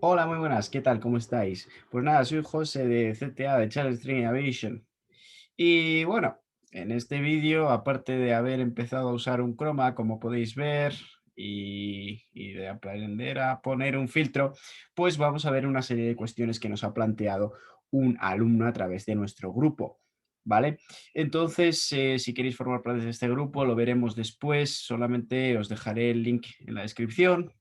Hola, muy buenas, ¿qué tal? ¿Cómo estáis? Pues nada, soy José de CTA, de Challenge Training Aviation. Y bueno, en este vídeo, aparte de haber empezado a usar un croma, como podéis ver, y de aprender a poner un filtro, pues vamos a ver una serie de cuestiones que nos ha planteado un alumno a través de nuestro grupo. ¿Vale? Entonces, si queréis formar parte de este grupo, lo veremos después. Solamente os dejaré el link en la descripción.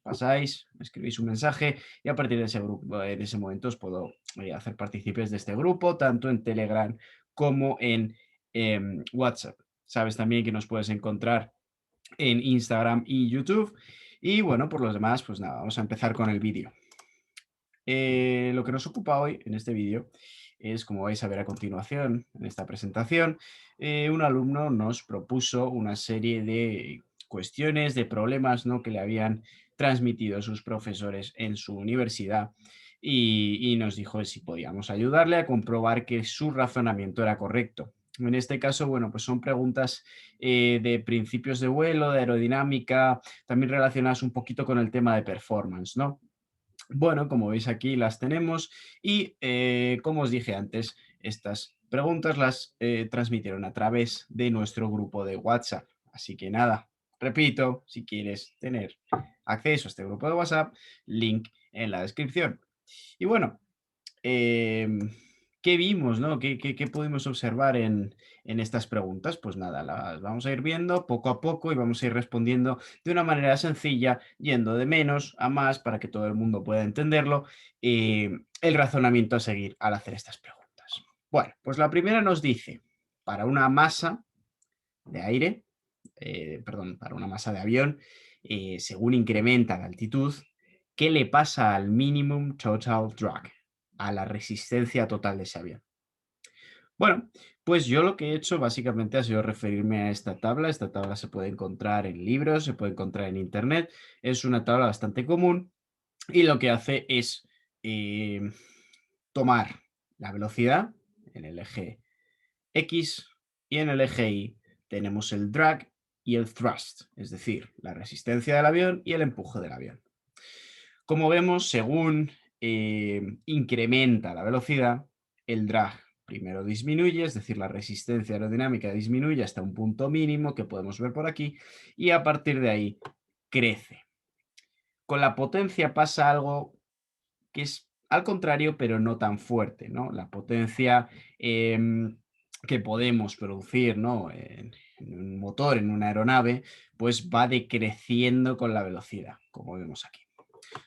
Pasáis, me escribís un mensaje y a partir de ese grupo, en ese momento os puedo hacer partícipes de este grupo, tanto en Telegram como en WhatsApp. Sabes también que nos puedes encontrar en Instagram y YouTube. Y bueno, por los demás, pues nada, vamos a empezar con el vídeo. Lo que nos ocupa hoy en este vídeo es, como vais a ver a continuación en esta presentación, un alumno nos propuso una serie de cuestiones, de problemas, ¿no?, que le habían transmitido sus profesores en su universidad y nos dijo si podíamos ayudarle a comprobar que su razonamiento era correcto. En este caso, bueno, pues son preguntas de principios de vuelo, de aerodinámica, también relacionadas un poquito con el tema de performance, ¿no? Bueno, como veis aquí las tenemos y como os dije antes, estas preguntas las transmitieron a través de nuestro grupo de WhatsApp. Así que nada, repito, si quieres tener acceso a este grupo de WhatsApp, link en la descripción. Y bueno, Em, ¿qué vimos, no? ¿Qué pudimos observar en estas preguntas? Pues nada, las vamos a ir viendo poco a poco y vamos a ir respondiendo de una manera sencilla, yendo de menos a más para que todo el mundo pueda entenderlo, el razonamiento a seguir al hacer estas preguntas. Bueno, pues la primera nos dice, para una masa de aire, perdón, para una masa de avión, según incrementa la altitud, ¿qué le pasa al minimum total drag, a la resistencia total de ese avión? Bueno, pues yo lo que he hecho básicamente ha sido referirme a esta tabla. Esta tabla se puede encontrar en libros, se puede encontrar en internet. Es una tabla bastante común y lo que hace es eh, tomar la velocidad en el eje X y en el eje Y tenemos el drag y el thrust, es decir, la resistencia del avión y el empuje del avión. Como vemos, según incrementa la velocidad, el drag primero disminuye, es decir, la resistencia aerodinámica disminuye hasta un punto mínimo que podemos ver por aquí y a partir de ahí crece. Con la potencia pasa algo que es al contrario, pero no tan fuerte, ¿no? La potencia que podemos producir, ¿no?, en un motor, en una aeronave, pues va decreciendo con la velocidad, como vemos aquí.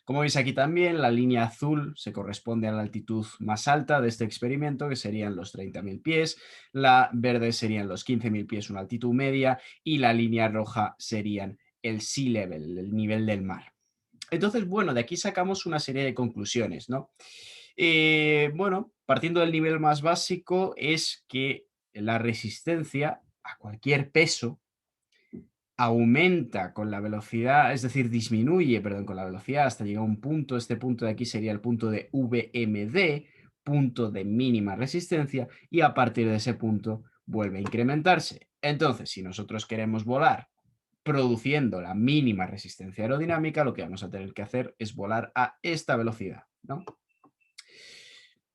Como veis aquí también, la línea azul se corresponde a la altitud más alta de este experimento, que serían los 30.000 pies, la verde serían los 15.000 pies, una altitud media, y la línea roja serían el sea level, el nivel del mar. Entonces, bueno, de aquí sacamos una serie de conclusiones, ¿no? Bueno, partiendo del nivel más básico, es que la resistencia a cualquier peso aumenta con la velocidad, es decir, disminuye, perdón, con la velocidad hasta llegar a un punto. Este punto de aquí sería el punto de VMD, punto de mínima resistencia, y a partir de ese punto vuelve a incrementarse. Entonces, si nosotros queremos volar produciendo la mínima resistencia aerodinámica, lo que vamos a tener que hacer es volar a esta velocidad, ¿no?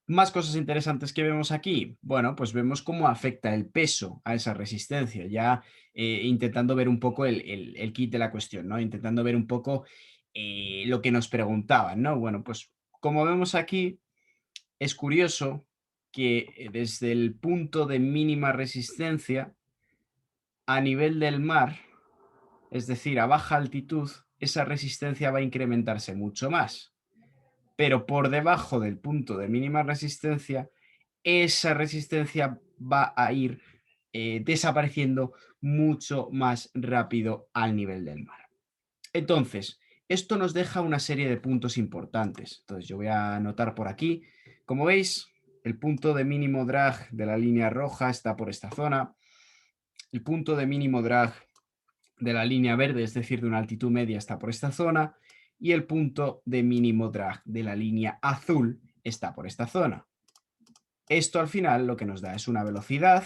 Más cosas interesantes que vemos aquí. Bueno, pues vemos cómo afecta el peso a esa resistencia, ya intentando ver un poco el kit de la cuestión, ¿no? Intentando ver un poco lo que nos preguntaban, ¿no? Bueno, pues como vemos aquí, es curioso que desde el punto de mínima resistencia a nivel del mar, es decir, a baja altitud, esa resistencia va a incrementarse mucho más. Pero por debajo del punto de mínima resistencia, esa resistencia va a ir desapareciendo mucho más rápido al nivel del mar. Entonces, esto nos deja una serie de puntos importantes. Entonces, yo voy a anotar por aquí. Como veis, el punto de mínimo drag de la línea roja está por esta zona. El punto de mínimo drag de la línea verde, es decir, de una altitud media, está por esta zona, y el punto de mínimo drag de la línea azul está por esta zona. Esto al final lo que nos da es una velocidad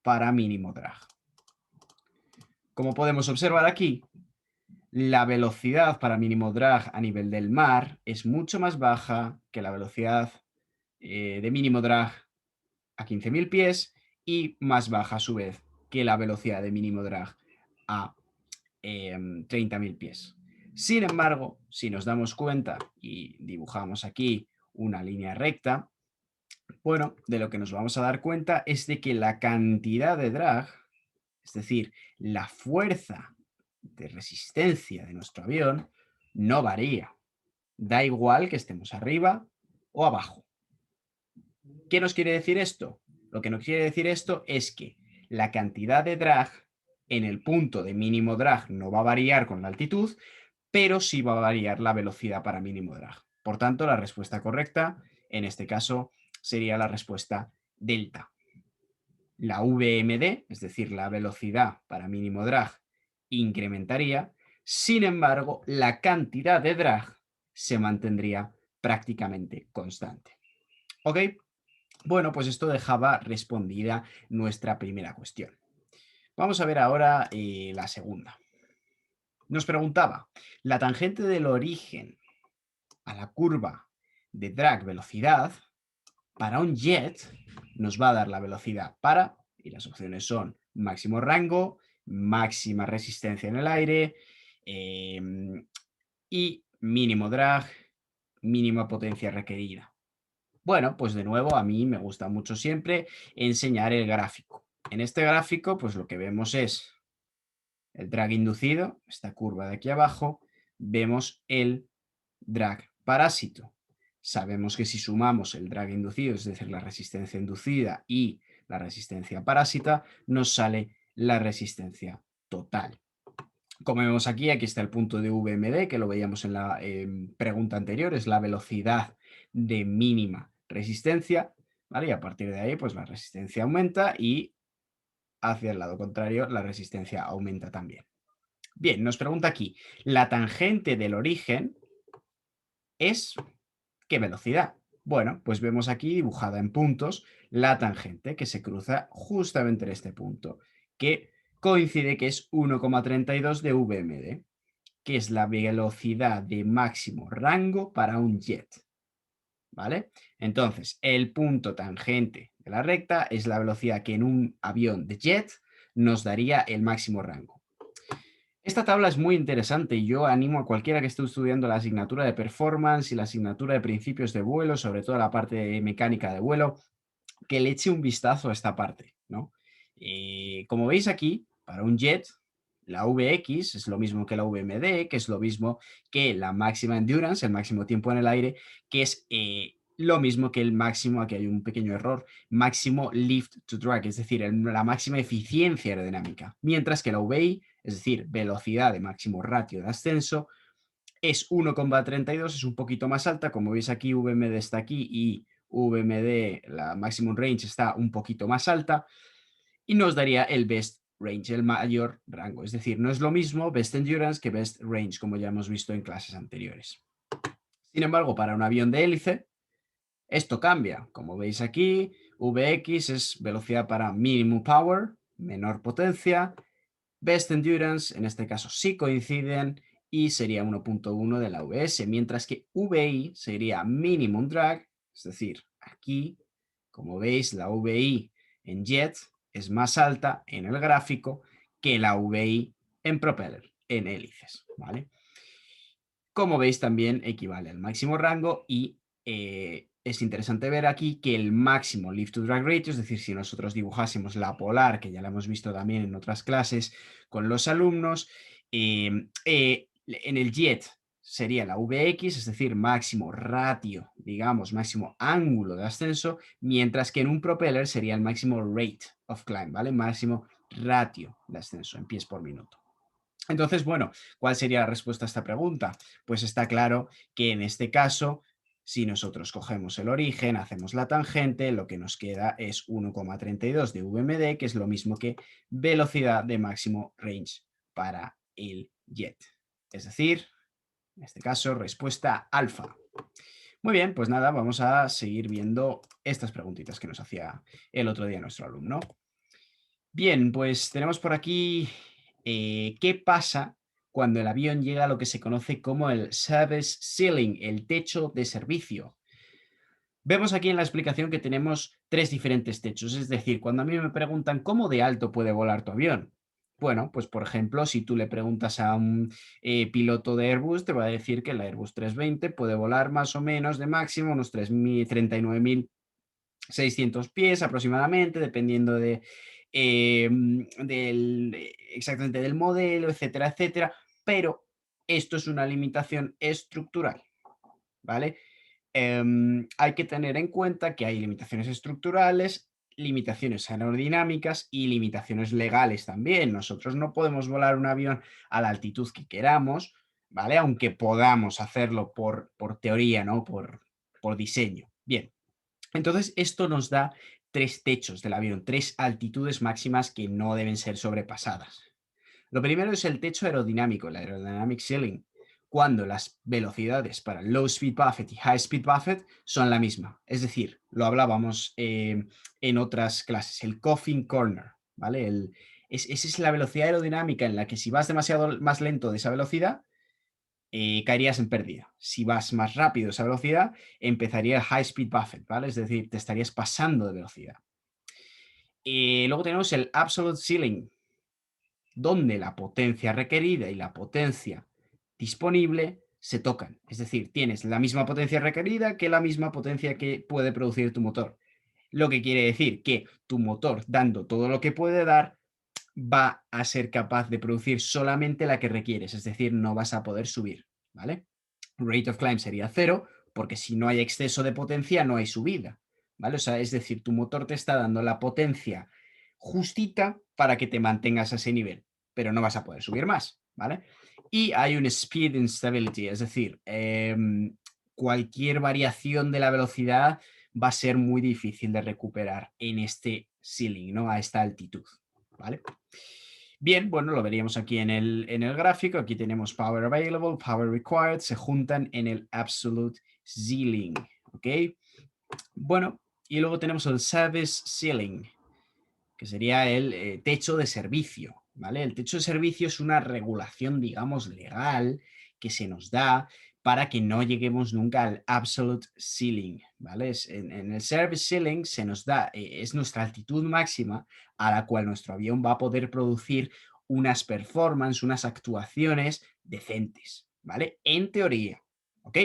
para mínimo drag. Como podemos observar aquí, la velocidad para mínimo drag a nivel del mar es mucho más baja que la velocidad de mínimo drag a 15.000 pies y más baja a su vez que la velocidad de mínimo drag a 30.000 pies. Sin embargo, si nos damos cuenta y dibujamos aquí una línea recta, bueno, de lo que nos vamos a dar cuenta es de que la cantidad de drag, es decir, la fuerza de resistencia de nuestro avión, no varía. Da igual que estemos arriba o abajo. ¿Qué nos quiere decir esto? Lo que nos quiere decir esto es que la cantidad de drag en el punto de mínimo drag no va a variar con la altitud, pero sí va a variar la velocidad para mínimo drag. Por tanto, la respuesta correcta en este caso sería la respuesta delta. La VMD, es decir, la velocidad para mínimo drag, incrementaría, sin embargo, la cantidad de drag se mantendría prácticamente constante. ¿Ok? Bueno, pues esto dejaba respondida nuestra primera cuestión. Vamos a ver ahora la segunda. Nos preguntaba, la tangente del origen a la curva de drag velocidad para un jet nos va a dar la velocidad para, y las opciones son máximo rango, máxima resistencia en el aire y mínimo drag, mínima potencia requerida. Bueno, pues de nuevo a mí me gusta mucho siempre enseñar el gráfico. En este gráfico, pues lo que vemos es el drag inducido, esta curva de aquí abajo, vemos el drag parásito. Sabemos que si sumamos el drag inducido, es decir, la resistencia inducida y la resistencia parásita, nos sale la resistencia total. Como vemos aquí, aquí está el punto de VMD, que lo veíamos en la pregunta anterior, es la velocidad de mínima resistencia, ¿vale? Y a partir de ahí, pues la resistencia aumenta y hacia el lado contrario, la resistencia aumenta también. Bien, nos pregunta aquí, la tangente del origen es ¿qué velocidad? Bueno, pues vemos aquí dibujada en puntos la tangente que se cruza justamente en este punto, que coincide que es 1,32 de VMD, que es la velocidad de máximo rango para un jet. ¿Vale? Entonces, el punto tangente de la recta es la velocidad que en un avión de jet nos daría el máximo rango. Esta tabla es muy interesante y yo animo a cualquiera que esté estudiando la asignatura de performance y la asignatura de principios de vuelo, sobre todo la parte de mecánica de vuelo, que le eche un vistazo a esta parte, ¿no? Como veis aquí, para un jet, la VX es lo mismo que la VMD, que es lo mismo que la máxima endurance, el máximo tiempo en el aire, que es lo mismo que el máximo, aquí hay un pequeño error, máximo lift to drag, es decir, la máxima eficiencia aerodinámica. Mientras que la VI, es decir, velocidad de máximo ratio de ascenso, es 1,32, es un poquito más alta, como veis aquí VMD está aquí y VMD, la maximum range está un poquito más alta y nos daría el best range, el mayor rango. Es decir, no es lo mismo best endurance que best range, como ya hemos visto en clases anteriores. Sin embargo, para un avión de hélice, esto cambia. Como veis aquí, VX es velocidad para minimum power, menor potencia. Best endurance, en este caso sí coinciden, y sería 1,1 de la VS, mientras que VI sería minimum drag, es decir, aquí, como veis, la VI en jet es más alta en el gráfico que la VI en propeller, en hélices, ¿vale? Como veis, también equivale al máximo rango y es interesante ver aquí que el máximo lift to drag ratio, es decir, si nosotros dibujásemos la polar, que ya la hemos visto también en otras clases con los alumnos, en el jet sería la VX, es decir, máximo ratio, digamos, máximo ángulo de ascenso, mientras que en un propeller sería el máximo rate of climb, ¿vale? Máximo ratio de ascenso en pies por minuto. Entonces, bueno, ¿cuál sería la respuesta a esta pregunta? Pues está claro que en este caso, si nosotros cogemos el origen, hacemos la tangente, lo que nos queda es 1,32 de VMD, que es lo mismo que velocidad de máximo range para el jet. Es decir, en este caso, respuesta alfa. Muy bien, pues nada, vamos a seguir viendo estas preguntitas que nos hacía el otro día nuestro alumno. Bien, pues tenemos por aquí ¿qué pasa cuando el avión llega a lo que se conoce como el service ceiling, el techo de servicio. Vemos aquí en la explicación que tenemos 3 diferentes techos, es decir, cuando a mí me preguntan cómo de alto puede volar tu avión. Bueno, pues por ejemplo, si tú le preguntas a un piloto de Airbus, te va a decir que el Airbus 320 puede volar más o menos de máximo unos 39.600 pies aproximadamente, dependiendo exactamente del modelo, etcétera, etcétera. Pero esto es una limitación estructural, ¿vale? Hay que tener en cuenta que hay limitaciones estructurales, limitaciones aerodinámicas y limitaciones legales también. Nosotros no podemos volar un avión a la altitud que queramos, ¿vale? Aunque podamos hacerlo por teoría, ¿no? Por diseño. Bien, entonces esto nos da 3 techos del avión, 3 altitudes máximas que no deben ser sobrepasadas. Lo primero es el techo aerodinámico, el aerodynamic ceiling, cuando las velocidades para low speed buffet y high speed buffet son la misma. Es decir, lo hablábamos en otras clases, el coffin corner, ¿vale? Esa es la velocidad aerodinámica en la que si vas demasiado más lento de esa velocidad, caerías en pérdida. Si vas más rápido de esa velocidad, empezaría el high speed buffet, ¿vale? Es decir, te estarías pasando de velocidad. Luego tenemos el absolute ceiling, donde la potencia requerida y la potencia disponible se tocan. Es decir, tienes la misma potencia requerida que la misma potencia que puede producir tu motor. Lo que quiere decir que tu motor, dando todo lo que puede dar, va a ser capaz de producir solamente la que requieres, es decir, no vas a poder subir, ¿vale? Rate of climb sería cero, porque si no hay exceso de potencia, no hay subida, ¿vale? O sea, es decir, tu motor te está dando la potencia justita para que te mantengas a ese nivel, pero no vas a poder subir más, ¿vale? Y hay un speed instability, es decir, cualquier variación de la velocidad va a ser muy difícil de recuperar en este ceiling, ¿no? A esta altitud, ¿vale? Bien, bueno, lo veríamos aquí en el gráfico. Aquí tenemos power available, power required, se juntan en el absolute ceiling, ¿ok? Bueno, y luego tenemos el service ceiling, que sería el techo de servicio, ¿vale? El techo de servicio es una regulación, digamos, legal que se nos da para que no lleguemos nunca al absolute ceiling, ¿vale? En el service ceiling se nos da, es nuestra altitud máxima a la cual nuestro avión va a poder producir unas performance, unas actuaciones decentes, ¿vale? En teoría, ¿ok?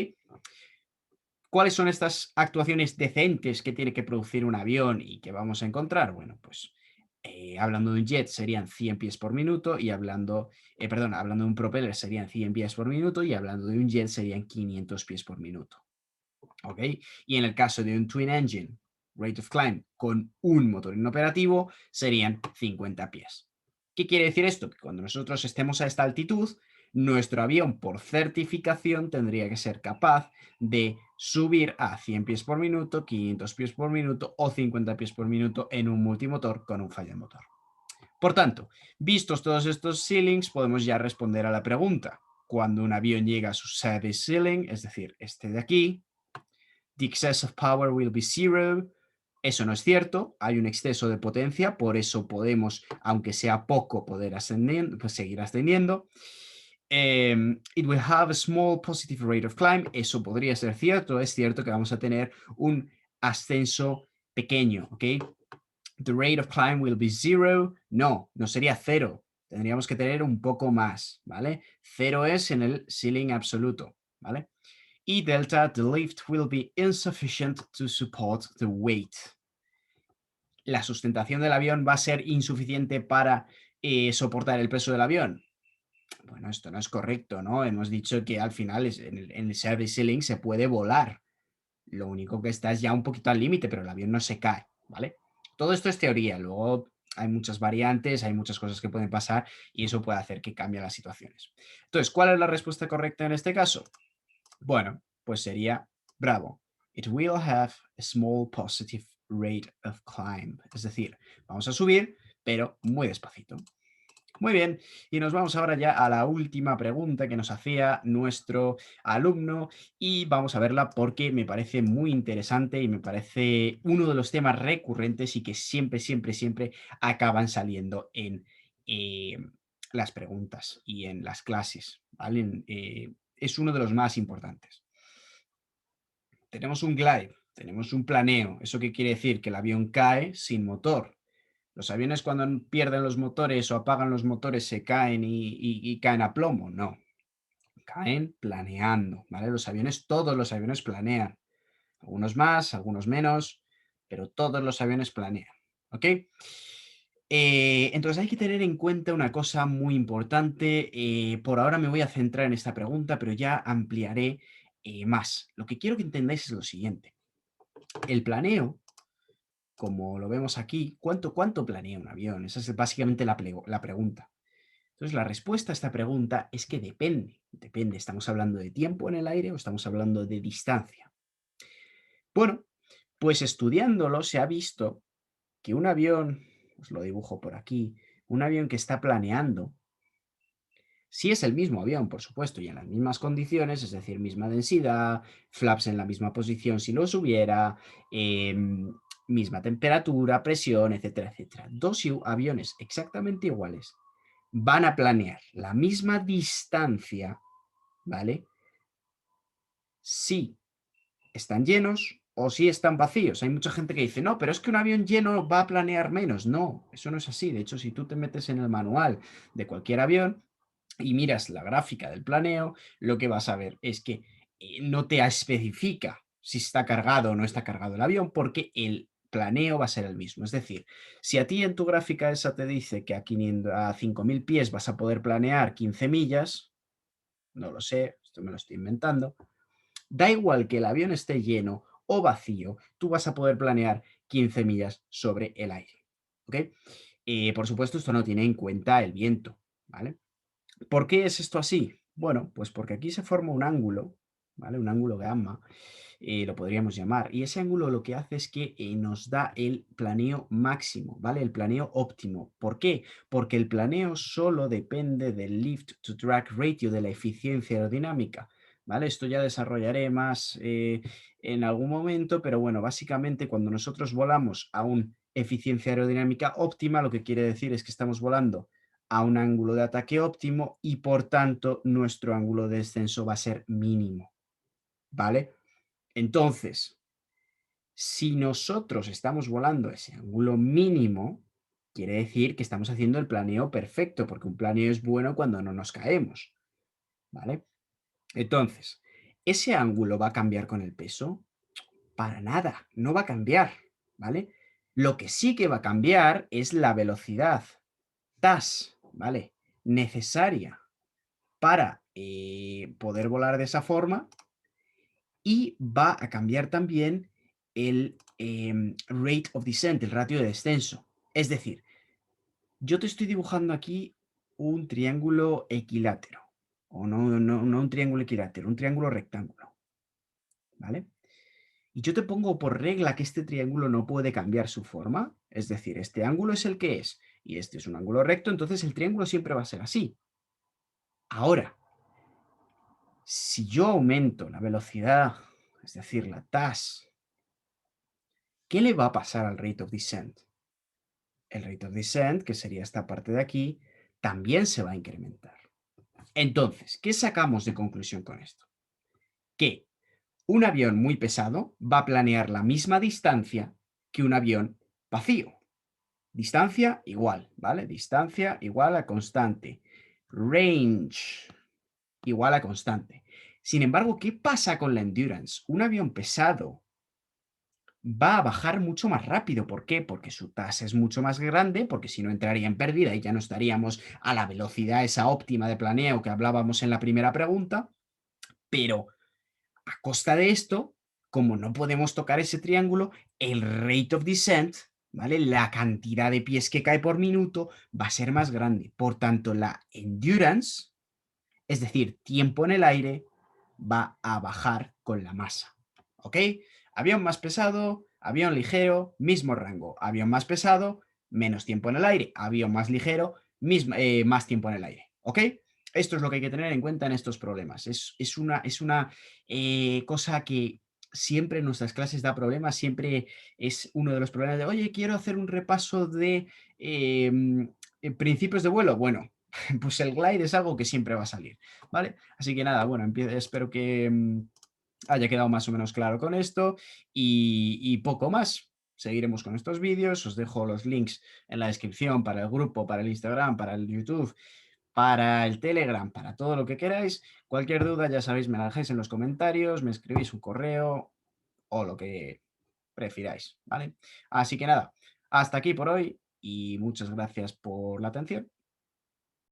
¿Cuáles son estas actuaciones decentes que tiene que producir un avión y que vamos a encontrar? Bueno, pues hablando de un jet serían 100 pies por minuto y hablando de un propeller serían 100 pies por minuto y hablando de un jet serían 500 pies por minuto. ¿Ok? Y en el caso de un twin engine, rate of climb con un motor inoperativo serían 50 pies. ¿Qué quiere decir esto? Que cuando nosotros estemos a esta altitud, nuestro avión por certificación tendría que ser capaz de subir a 100 pies por minuto, 500 pies por minuto o 50 pies por minuto en un multimotor con un fallo en motor. Por tanto, vistos todos estos ceilings, podemos ya responder a la pregunta. Cuando un avión llega a su service ceiling, es decir, este de aquí, the excess of power will be zero. Eso no es cierto, hay un exceso de potencia, por eso podemos, aunque sea poco, poder pues seguir ascendiendo. It will have a small positive rate of climb. Eso podría ser cierto, es cierto que vamos a tener un ascenso pequeño, ¿ok? The rate of climb will be zero. No, no sería cero. Tendríamos que tener un poco más, ¿vale? Cero es en el ceiling absoluto, ¿vale? Y delta, the lift will be insufficient to support the weight. La sustentación del avión va a ser insuficiente para soportar el peso del avión. Bueno, esto no es correcto, ¿no? Hemos dicho que al final en el service ceiling se puede volar. Lo único que está es ya un poquito al límite, pero el avión no se cae, ¿vale? Todo esto es teoría, luego hay muchas variantes, hay muchas cosas que pueden pasar y eso puede hacer que cambien las situaciones. Entonces, ¿cuál es la respuesta correcta en este caso? Bueno, pues sería bravo. It will have a small positive rate of climb. Es decir, vamos a subir, pero muy despacito. Muy bien, y nos vamos ahora ya a la última pregunta que nos hacía nuestro alumno y vamos a verla porque me parece muy interesante y me parece uno de los temas recurrentes y que siempre, siempre, siempre acaban saliendo eh, las preguntas y en las clases, ¿vale? Es uno de los más importantes. Tenemos un glide, tenemos un planeo. ¿Eso qué quiere decir? Que el avión cae sin motor. Los aviones cuando pierden los motores o apagan los motores se caen y caen a plomo. No, caen planeando, ¿vale? Los aviones, todos los aviones planean. Algunos más, algunos menos, pero todos los aviones planean, ¿ok? Entonces hay que tener en cuenta una cosa muy importante. Por ahora me voy a centrar en esta pregunta, pero ya ampliaré más. Lo que quiero que entendáis es lo siguiente. El planeo, como lo vemos aquí, ¿cuánto planea un avión? Esa es básicamente la pregunta. Entonces, la respuesta a esta pregunta es que depende. Depende, ¿estamos hablando de tiempo en el aire o estamos hablando de distancia? Bueno, pues estudiándolo se ha visto que un avión, os lo dibujo por aquí, un avión que está planeando, si es el mismo avión, por supuesto, y en las mismas condiciones, es decir, misma densidad, flaps en la misma posición si los hubiera, misma temperatura, presión, etcétera, etcétera. Dos aviones exactamente iguales van a planear la misma distancia, ¿vale? Si están llenos o si están vacíos. Hay mucha gente que dice, no, pero es que un avión lleno va a planear menos. No, eso no es así. De hecho, si tú te metes en el manual de cualquier avión y miras la gráfica del planeo, lo que vas a ver es que no te especifica si está cargado o no está cargado el avión, porque el planeo va a ser el mismo. Es decir, si a ti en tu gráfica esa te dice que a 5.000 pies vas a poder planear 15 millas, no lo sé, esto me lo estoy inventando, da igual que el avión esté lleno o vacío, tú vas a poder planear 15 millas sobre el aire. ¿Ok? Por supuesto, esto no tiene en cuenta el viento, ¿vale? ¿Por qué es esto así? Bueno, pues porque aquí se forma un ángulo, ¿vale? Un ángulo gamma, lo podríamos llamar. Y ese ángulo lo que hace es que nos da el planeo máximo, ¿vale? El planeo óptimo. ¿Por qué? Porque el planeo solo depende del lift to drag ratio, de la eficiencia aerodinámica, ¿vale? Esto ya desarrollaré más en algún momento, pero bueno, básicamente cuando nosotros volamos a una eficiencia aerodinámica óptima, lo que quiere decir es que estamos volando a un ángulo de ataque óptimo y por tanto nuestro ángulo de descenso va a ser mínimo, ¿vale? Entonces, si nosotros estamos volando a ese ángulo mínimo, quiere decir que estamos haciendo el planeo perfecto, porque un planeo es bueno cuando no nos caemos, ¿vale? Entonces, ¿ese ángulo va a cambiar con el peso? Para nada, no va a cambiar, ¿vale? Lo que sí que va a cambiar es la velocidad, TAS, ¿vale? Necesaria para poder volar de esa forma, y va a cambiar también el rate of descent, el ratio de descenso. Es decir, yo te estoy dibujando aquí un triángulo equilátero, o no un triángulo equilátero, un triángulo rectángulo, ¿vale? Y yo te pongo por regla que este triángulo no puede cambiar su forma, es decir, este ángulo es el que es, y este es un ángulo recto, entonces el triángulo siempre va a ser así. Ahora, si yo aumento la velocidad, es decir, la TAS, ¿qué le va a pasar al rate of descent? El rate of descent, que sería esta parte de aquí, también se va a incrementar. Entonces, ¿qué sacamos de conclusión con esto? Que un avión muy pesado va a planear la misma distancia que un avión vacío. Distancia igual, ¿vale? Distancia igual a constante. Range igual a constante. Sin embargo, ¿qué pasa con la endurance? Un avión pesado va a bajar mucho más rápido. ¿Por qué? Porque su tasa es mucho más grande, porque si no entraría en pérdida y ya no estaríamos a la velocidad esa óptima de planeo que hablábamos en la primera pregunta. Pero a costa de esto, como no podemos tocar ese triángulo, el rate of descent, ¿vale? La cantidad de pies que cae por minuto va a ser más grande. Por tanto, la endurance, es decir, tiempo en el aire, va a bajar con la masa. ¿Ok? Avión más pesado, avión ligero, mismo rango. Avión más pesado, menos tiempo en el aire. Avión más ligero, más tiempo en el aire. ¿Ok? Esto es lo que hay que tener en cuenta en estos problemas. Es una cosa que siempre en nuestras clases da problemas, siempre es uno de los problemas de, oye, quiero hacer un repaso de principios de vuelo. Bueno, pues el glide es algo que siempre va a salir, ¿vale? Así que nada, bueno, espero que haya quedado más o menos claro con esto y poco más. Seguiremos con estos vídeos, os dejo los links en la descripción para el grupo, para el Instagram, para el YouTube, para el Telegram, para todo lo que queráis. Cualquier duda, ya sabéis, me la dejáis en los comentarios, me escribís un correo o lo que prefiráis, ¿vale? Así que nada, hasta aquí por hoy y muchas gracias por la atención.